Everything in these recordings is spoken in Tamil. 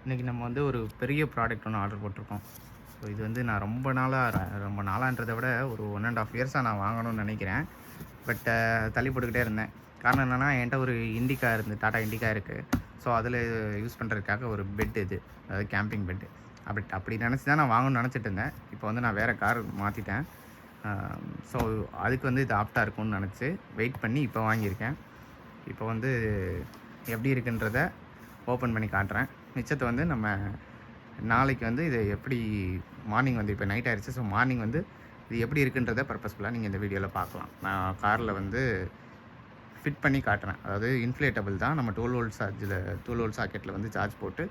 இன்றைக்கி நம்ம வந்து ஒரு பெரிய ப்ராடக்ட் ஒன்று ஆர்டர் போட்டிருக்கோம். ஸோ இது வந்து நான் ரொம்ப நாளான்றதை விட ஒரு 1.5 இயர்ஸாக நான் வாங்கணும்னு நினைக்கிறேன். பட் தள்ளி போட்டுக்கிட்டே இருந்தேன். காரணம் என்னென்னா, என்கிட்ட ஒரு இண்டிகா டாடா இண்டிகா இருக்குது. ஸோ அதில் யூஸ் பண்ணுறதுக்காக ஒரு பெட் இது, அதாவது கேம்பிங் பெட்டு. அப்படி நினச்சி தான் நான் வாங்கணும்னு நினச்சிட்டு இருந்தேன். இப்போ வந்து நான் வேறு கார் மாற்றிட்டேன். ஸோ அதுக்கு வந்து இது ஆப்டாக இருக்கும்னு நினச்சி வெயிட் பண்ணி இப்போ வாங்கியிருக்கேன். இப்போ வந்து எப்படி இருக்குன்றத ஓப்பன் பண்ணி காட்டுறேன். மிச்சத்தை வந்து நம்ம நாளைக்கு வந்து இது எப்படி மார்னிங் வந்து இப்போ நைட் ஆயிடுச்சு. ஸோ மார்னிங் வந்து இது எப்படி இருக்குன்றத பர்பஸ்ஃபுல்லாக நீங்கள் இந்த வீடியோவில் பார்க்கலாம். நான் காரில் வந்து ஃபிட் பண்ணி காட்டுறேன். அதாவது இன்ஃப்ளேட்டபிள் தான். நம்ம 12 வோல்ட் சாக்கெட்டில் வந்து சார்ஜ் போட்டு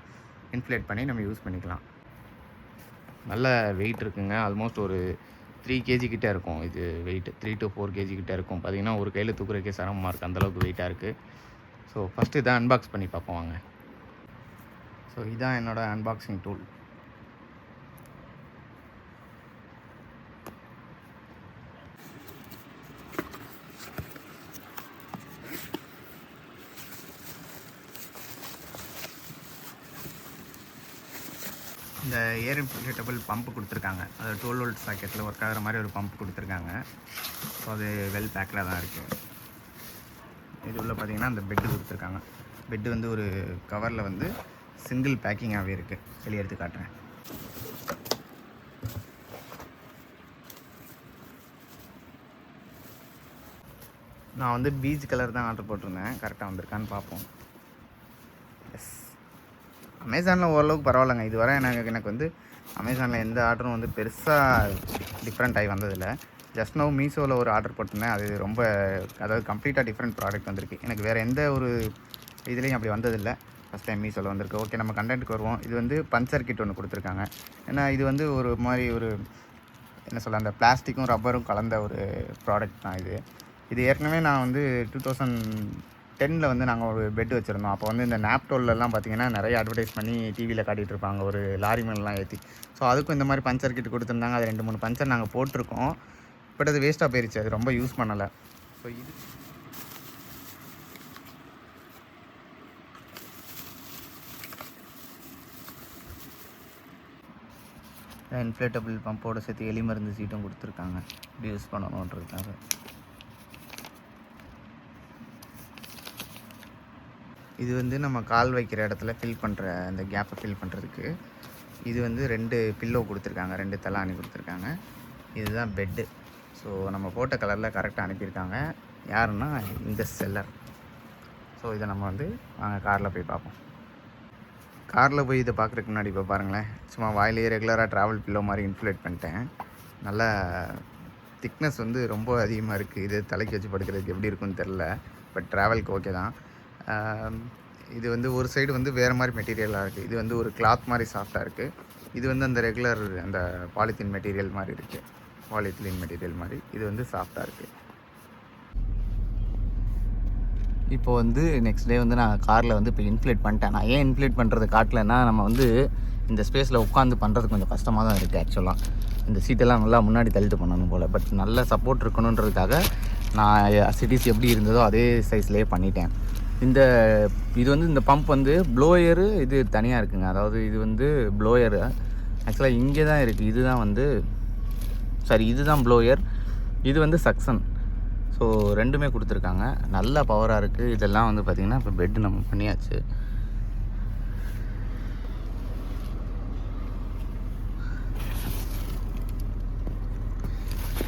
இன்ஃப்ளேட் பண்ணி நம்ம யூஸ் பண்ணிக்கலாம். நல்ல வெயிட் இருக்குங்க. ஆல்மோஸ்ட் ஒரு 3 kg கிட்டே இருக்கும். இது வெயிட் 3 to 4 kg கிட்டே இருக்கும். பார்த்திங்கன்னா ஒரு கையில் தூக்குறதுக்கே சிரமமாக இருக்குது, அந்தளவுக்கு வெயிட்டாக இருக்குது. ஸோ ஃபஸ்ட்டு இதை அன்பாக்ஸ் பண்ணி பார்ப்போம் வாங்க. ஸோ இதுதான் என்னோடய அன்பாக்சிங் டூல். இந்த ஏர் இன்ஃப்ளேட்டபிள் பம்ப் கொடுத்துருக்காங்க. அது 12 வோல்ட் சாக்கெட்டில் ஒர்க் ஆகிற மாதிரி ஒரு பம்ப் கொடுத்துருக்காங்க. ஸோ அது வெல் பேக்கில் தான் இருக்குது. இது உள்ள பார்த்திங்கன்னா அந்த பெட்டு கொடுத்துருக்காங்க. பெட்டு வந்து ஒரு கவரில் வந்து சிங்கிள் பேக்கிங்காகவே இருக்குது. வெளியே எடுத்து காட்டுறேன். நான் வந்து பீச் கலர் தான் ஆர்டர் போட்டிருந்தேன். கரெக்டாக வந்திருக்கான்னு பார்ப்போம். எஸ், அமேசானில் ஓரளவுக்கு பரவாயில்லைங்க. இதுவரை எனக்கு வந்து அமேசானில் எந்த ஆர்டரும் வந்து பெருசாக டிஃப்ரெண்ட் ஆகி வந்ததில்லை. ஜஸ்ட் நோ மீஷோவில் ஒரு ஆர்டர் போட்டிருந்தேன். அது ரொம்ப, அதாவது கம்ப்ளீட்டாக டிஃப்ரெண்ட் ப்ராடக்ட் வந்திருக்கு. எனக்கு வேறு எந்த ஒரு இதுலேயும் அப்படி வந்ததில்லை. ஃபஸ்ட் டைம் மீஷோவில் வந்திருக்கு. ஓகே, நம்ம கண்டென்ட்டுக்கு வருவோம். இது வந்து பஞ்சர் கிட் ஒன்று கொடுத்துருக்காங்க. ஏன்னா இது வந்து ஒரு மாதிரி ஒரு என்ன சொல்ல, அந்த பிளாஸ்டிக்கும் ரப்பரும் கலந்த ஒரு ப்ராடக்ட் தான் இது ஏற்கனவே நான் வந்து 2010 வந்து நாங்கள் ஒரு பெட் வச்சுருந்தோம். அப்போ வந்து இந்த நாப்டோல்லாம் பார்த்திங்கன்னா நிறைய அட்வர்டைஸ் பண்ணி டிவியில் காட்டிகிட்டு இருப்பாங்க, ஒரு லாரி மேலாம் ஏற்றி. ஸோ அதுக்கும் இந்த மாதிரி பஞ்சர் கிட் கொடுத்துருந்தாங்க. அது 2-3 பஞ்சர் நாங்கள் போட்டிருக்கோம். பட் அது வேஸ்ட்டாக போயிடுச்சு. அது ரொம்ப யூஸ் பண்ணலை. ஸோ இது இன்ஃப்ளேட்டபிள் பம்போட சேர்த்து எலி மருந்து சீட்டும் கொடுத்துருக்காங்க, இப்படி யூஸ் பண்ணணுன்றதுக்காக. இது வந்து நம்ம கால் வைக்கிற இடத்துல ஃபில் பண்ணுற அந்த கேப்பை ஃபில் பண்ணுறதுக்கு. இது வந்து 2 பில்லோ கொடுத்துருக்காங்க, 2 தலாணி கொடுத்துருக்காங்க. இதுதான் பெட்டு. ஸோ நம்ம போட்ட கலரில் கரெக்டாக அனுப்பியிருக்காங்க. யாருன்னா இந்த செல்லர். ஸோ இதை நம்ம வந்து காரில் போய் பார்ப்போம். காரில் போய் இதை பார்க்குறதுக்கு முன்னாடி இப்போ பாருங்களேன், சும்மா வாயிலேயே ரெகுலராக ட்ராவல் பில்லோ மாதிரி இன்ஃப்ளேட் பண்ணிட்டேன். நல்லா திக்னஸ் வந்து ரொம்ப அதிகமாக இருக்குது. இது தலைக்கு வச்சு படுக்கிறதுக்கு எப்படி இருக்குன்னு தெரில. பட் ட்ராவலுக்கு ஓகே தான். இது வந்து ஒரு சைடு வந்து வேறு மாதிரி மெட்டீரியலாக இருக்குது. இது வந்து ஒரு கிளாத் மாதிரி சாஃப்டாக இருக்குது. இது வந்து அந்த ரெகுலர் அந்த பாலித்தீன் மெட்டீரியல் மாதிரி இருக்குது. பாலித்தீன் மெட்டீரியல் மாதிரி இது வந்து சாஃப்டாக இருக்குது. இப்போ வந்து நெக்ஸ்ட் டே வந்து நான் காரில் வந்து இப்போ இன்ஃப்ளேட் பண்ணிட்டேன். நான் ஏன் இன்ஃப்ளேட் பண்ணுறது காட்டலைன்னா, நம்ம வந்து இந்த ஸ்பேஸில் உட்காந்து பண்ணுறது கொஞ்சம் கஷ்டமாக தான் இருக்குது ஆக்சுவலாக. இந்த சீட்டெல்லாம் நல்லா முன்னாடி தள்ளிட்டு பண்ணணும் போல். பட் நல்ல சப்போர்ட் இருக்கணுன்றதுக்காக நான் சிட்டிஸ் எப்படி இருந்ததோ அதே சைஸ்லேயே பண்ணிட்டேன். இது வந்து இந்த பம்ப் வந்து ப்ளோயரு இது தனியாக இருக்குங்க. அதாவது இது வந்து ப்ளோயரு ஆக்சுவலாக இங்கே தான் இருக்குது. இதுதான் வந்து இதுதான் ப்ளோயர், இது வந்து சக்ஷன். ஸோ ரெண்டுமே கொடுத்துருக்காங்க. நல்ல பவராக இருக்குது. இதெல்லாம் வந்து பார்த்திங்கன்னா இப்போ பெட்டு நம்ம பண்ணியாச்சு.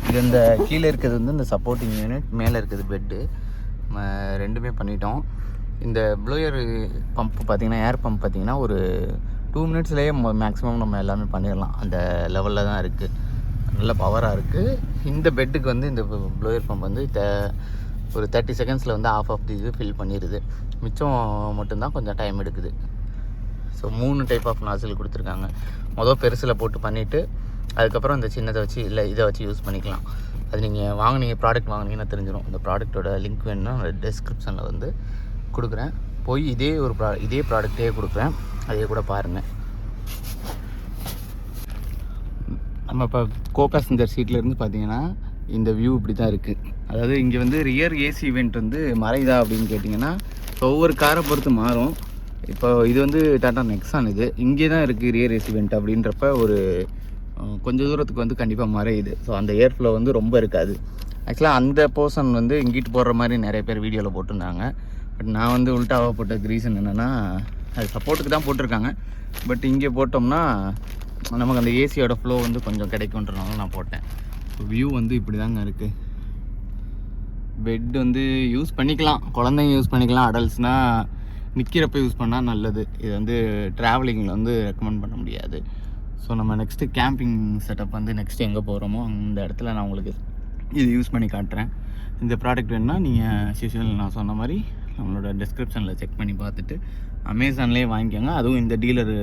இது இந்த கீழே இருக்கிறது வந்து இந்த சப்போர்ட்டிங் யூனிட், மேலே இருக்குது பெட்டு. நம்ம ரெண்டுமே பண்ணிட்டோம். இந்த ப்ளோயர் பம்ப் பார்த்திங்கன்னா, ஏர் பம்ப் பார்த்திங்கன்னா ஒரு 2 மினிட்ஸ்லேயே மேக்ஸிமம் நம்ம எல்லாமே பண்ணிடலாம். அந்த லெவலில் தான் இருக்குது. நல்ல பவராக இருக்குது. இந்த பெட்டுக்கு வந்து இந்த ப்ளோயர் பம்ப் வந்து ஒரு 30 செகண்ட்ஸில் வந்து ஆஃப் இது ஃபில் பண்ணிடுது. மிச்சம் மட்டும்தான் கொஞ்சம் டைம் எடுக்குது. ஸோ 3 டைப் ஆஃப் நாசில் கொடுத்துருக்காங்க. பெருசில் போட்டு பண்ணிவிட்டு அதுக்கப்புறம் இந்த சின்னதை வச்சு இல்லை இதை வச்சு யூஸ் பண்ணிக்கலாம். அது நீங்கள் ப்ராடக்ட் வாங்கினீங்கன்னா தெரிஞ்சிடும். இந்த ப்ராடக்ட்டோட லிங்க் வேணுன்னா டிஸ்கிரிப்ஷனில் வந்து கொடுக்குறேன். போய் இதே ப்ராடக்டே கொடுக்குறேன், அதே கூட பாருங்கள். நம்ம இப்போ கோ பேசஞ்சர் சீட்லேருந்து பார்த்தீங்கன்னா இந்த வியூ இப்படி தான் இருக்குது. அதாவது இங்கே வந்து ரியர் ஏசி வெண்ட் வந்து மறையுதா அப்படின்னு கேட்டிங்கன்னா ஒவ்வொரு காரை பொறுத்து மாறும். இப்போ இது வந்து டாடா நெக்ஸான். இது இங்கே தான் இருக்குது ரியர் ஏசி வெண்ட் அப்படின்றப்ப ஒரு கொஞ்சம் தூரத்துக்கு வந்து கண்டிப்பாக மறையுது. ஸோ அந்த ஏர் ஃப்ளோ வந்து ரொம்ப இருக்காது. ஆக்சுவலாக அந்த போர்ஷன் வந்து இங்கிட்டு போடுற மாதிரி நிறைய பேர் வீடியோவில் போட்டிருந்தாங்க. பட் நான் வந்து உல்ட்டாவாக போட்டதுக்கு ரீசன் என்னென்னா, அது சப்போர்ட்டுக்கு தான் போட்டிருக்காங்க. பட் இங்கே போட்டோம்னா நமக்கு அந்த ஏசியோட ஃப்ளோ வந்து கொஞ்சம் கிடைக்குன்றனால நான் போட்டேன். ஸோ வியூ வந்து இப்படி தாங்க இருக்குது. பெட் வந்து யூஸ் பண்ணிக்கலாம், குழந்தைங்க யூஸ் பண்ணிக்கலாம். அடல்ட்ஸ்னால் நிற்கிறப்ப யூஸ் பண்ணால் நல்லது. இது வந்து ட்ராவலிங்கில் வந்து ரெக்கமெண்ட் பண்ண முடியாது. ஸோ நம்ம நெக்ஸ்ட்டு கேம்பிங் செட்டப் வந்து நெக்ஸ்ட்டு எங்கே போகிறோமோ அந்த இடத்துல நான் உங்களுக்கு இது யூஸ் பண்ணி காட்டுறேன். இந்த ப்ராடக்ட் வேணுன்னா நீங்கள் யூஸ்வல் நான் சொன்ன மாதிரி நம்மளோட டிஸ்கிரிப்ஷனில் செக் பண்ணி பார்த்துட்டு அமேசான்லேயே வாங்கிக்கோங்க. அதுவும் இந்த டீலரு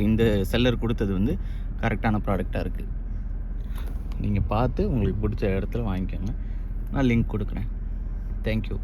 இந்த செல்லர் கொடுத்தது வந்து கரெக்டான ப்ராடக்டாக இருக்குது. நீங்கள் பார்த்து உங்களுக்கு பிடிச்ச இடத்துல வாங்கிக்கோங்க. நான் லிங்க் கொடுக்குறேன். தேங்க்யூ.